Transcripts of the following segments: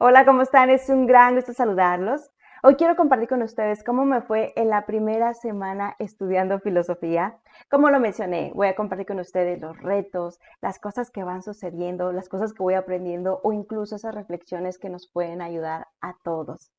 Hola, ¿cómo están? Es un gran gusto saludarlos. Hoy quiero compartir con ustedes cómo me fue en la primera semana estudiando filosofía. Como lo mencioné, voy a compartir con ustedes los retos, las cosas que van sucediendo, las cosas que voy aprendiendo o incluso esas reflexiones que nos pueden ayudar a todos.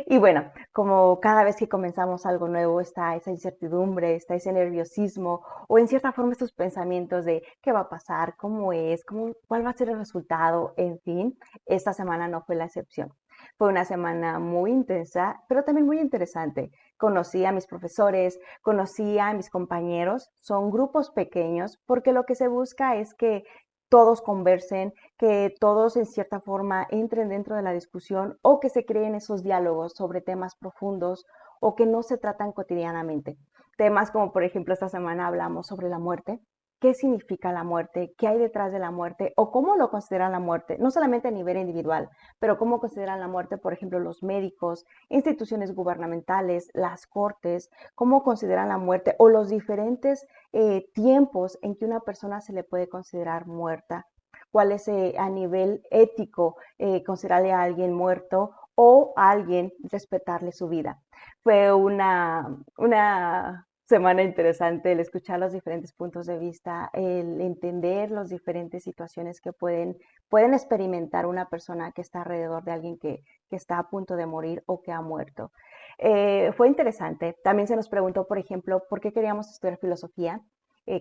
Y bueno, como cada vez que comenzamos algo nuevo está esa incertidumbre, está ese nerviosismo o en cierta forma estos pensamientos de qué va a pasar, cómo es, cuál va a ser el resultado, en fin, esta semana no fue la excepción. Fue una semana muy intensa, pero también muy interesante. Conocí a mis profesores, conocí a mis compañeros, son grupos pequeños porque lo que se busca es que todos conversen, que todos en cierta forma entren dentro de la discusión o que se creen esos diálogos sobre temas profundos o que no se tratan cotidianamente. Temas como, por ejemplo, esta semana hablamos sobre la muerte. ¿Qué significa la muerte? ¿Qué hay detrás de la muerte? ¿O cómo lo consideran la muerte? No solamente a nivel individual, pero cómo consideran la muerte, por ejemplo, los médicos, instituciones gubernamentales, las cortes, cómo consideran la muerte o los diferentes tiempos en que una persona se le puede considerar muerta, cuál es a nivel ético considerarle a alguien muerto o a alguien respetarle su vida. Fue una semana interesante el escuchar los diferentes puntos de vista, el entender las diferentes situaciones que pueden experimentar una persona que está alrededor de alguien que está a punto de morir o que ha muerto. Fue interesante. También se nos preguntó, por ejemplo, por qué queríamos estudiar filosofía.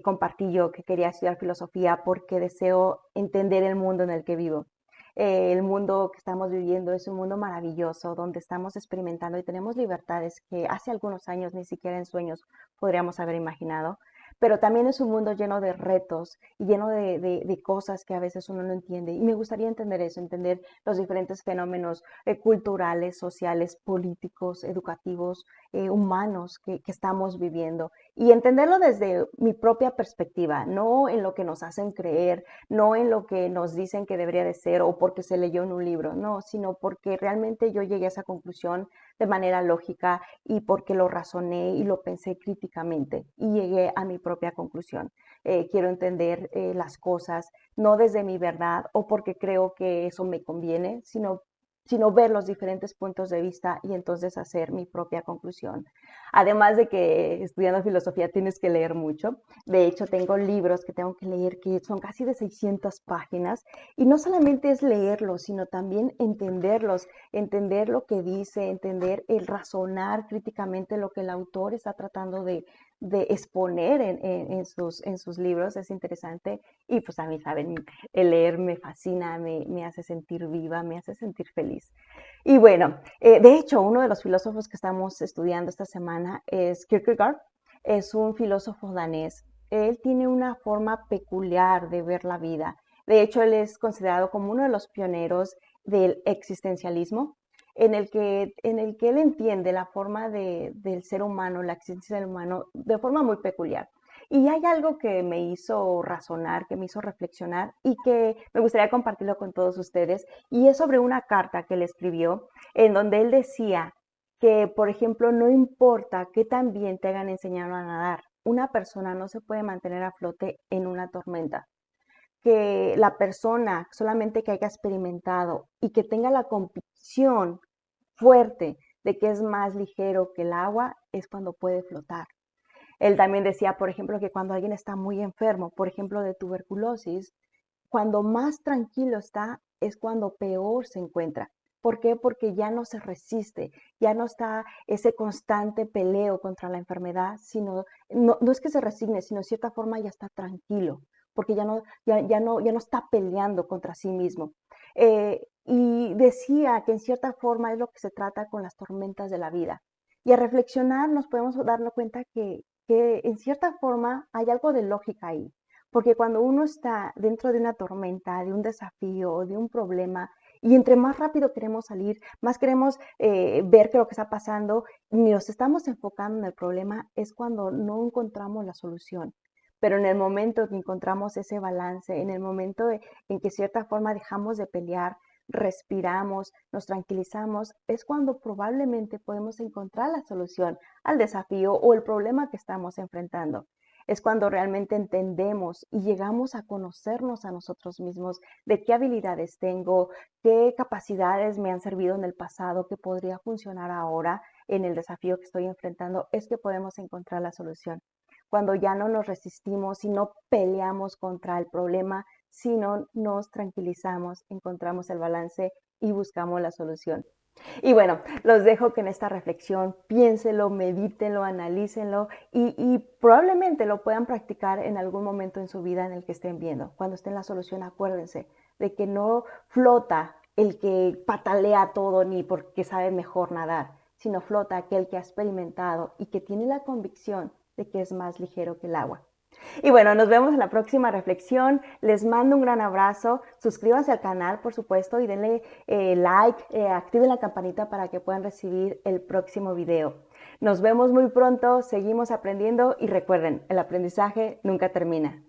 Compartí yo que quería estudiar filosofía porque deseo entender el mundo en el que vivo. El mundo que estamos viviendo es un mundo maravilloso donde estamos experimentando y tenemos libertades que hace algunos años ni siquiera en sueños podríamos haber imaginado, pero también es un mundo lleno de retos y lleno de cosas que a veces uno no entiende. Y me gustaría entender eso, entender los diferentes fenómenos culturales, sociales, políticos, educativos, humanos que estamos viviendo y entenderlo desde mi propia perspectiva, no en lo que nos hacen creer, no en lo que nos dicen que debería de ser o porque se leyó en un libro, no, sino porque realmente yo llegué a esa conclusión de manera lógica y porque lo razoné y lo pensé críticamente y llegué a mi propia conclusión. Quiero entender las cosas no desde mi verdad o porque creo que eso me conviene, sino ver los diferentes puntos de vista y entonces hacer mi propia conclusión. Además de que estudiando filosofía tienes que leer mucho. De hecho, tengo libros que tengo que leer que son casi de 600 páginas y no solamente es leerlos, sino también entenderlos, entender lo que dice, entender el razonar críticamente lo que el autor está tratando de exponer en sus libros. Es interesante y pues a mí, saben, el leer me fascina, me hace sentir viva, me hace sentir feliz. Y bueno, de hecho, uno de los filósofos que estamos estudiando esta semana es Kierkegaard, es un filósofo danés. Él tiene una forma peculiar de ver la vida. De hecho, él es considerado como uno de los pioneros del existencialismo, en el que él entiende la forma del ser humano, la existencia del humano, de forma muy peculiar. Y hay algo que me hizo razonar, que me hizo reflexionar y que me gustaría compartirlo con todos ustedes, y es sobre una carta que él escribió en donde él decía que, por ejemplo, no importa qué tan bien te hayan enseñado a nadar, una persona no se puede mantener a flote en una tormenta. Que la persona solamente que haya experimentado y que tenga la convicción fuerte de que es más ligero que el agua es cuando puede flotar. Él también decía, por ejemplo, que cuando alguien está muy enfermo, por ejemplo, de tuberculosis, cuando más tranquilo está es cuando peor se encuentra. ¿Por qué? Porque ya no se resiste, ya no está ese constante peleo contra la enfermedad, sino no es que se resigne, sino de cierta forma ya está tranquilo, porque ya no está peleando contra sí mismo. Y decía que en cierta forma es lo que se trata con las tormentas de la vida. Y a reflexionar nos podemos darnos cuenta que en cierta forma hay algo de lógica ahí, porque cuando uno está dentro de una tormenta, de un desafío, de un problema, y entre más rápido queremos salir, más queremos ver qué es lo que está pasando, y nos estamos enfocando en el problema, es cuando no encontramos la solución. Pero en el momento que encontramos ese balance, en el momento en que de cierta forma dejamos de pelear, respiramos, nos tranquilizamos, es cuando probablemente podemos encontrar la solución al desafío o el problema que estamos enfrentando. Es cuando realmente entendemos y llegamos a conocernos a nosotros mismos, de qué habilidades tengo, qué capacidades me han servido en el pasado, que podría funcionar ahora en el desafío que estoy enfrentando, es que podemos encontrar la solución. Cuando ya no nos resistimos y no peleamos contra el problema, sino nos tranquilizamos, encontramos el balance y buscamos la solución. Y bueno, los dejo que en esta reflexión piénsenlo, medítenlo, analícenlo y probablemente lo puedan practicar en algún momento en su vida en el que estén viendo. Cuando estén en la solución, acuérdense de que no flota el que patalea todo ni porque sabe mejor nadar, sino flota aquel que ha experimentado y que tiene la convicción de que es más ligero que el agua. Y bueno, nos vemos en la próxima reflexión. Les mando un gran abrazo. Suscríbanse al canal, por supuesto, y denle like, activen la campanita para que puedan recibir el próximo video. Nos vemos muy pronto, seguimos aprendiendo y recuerden, el aprendizaje nunca termina.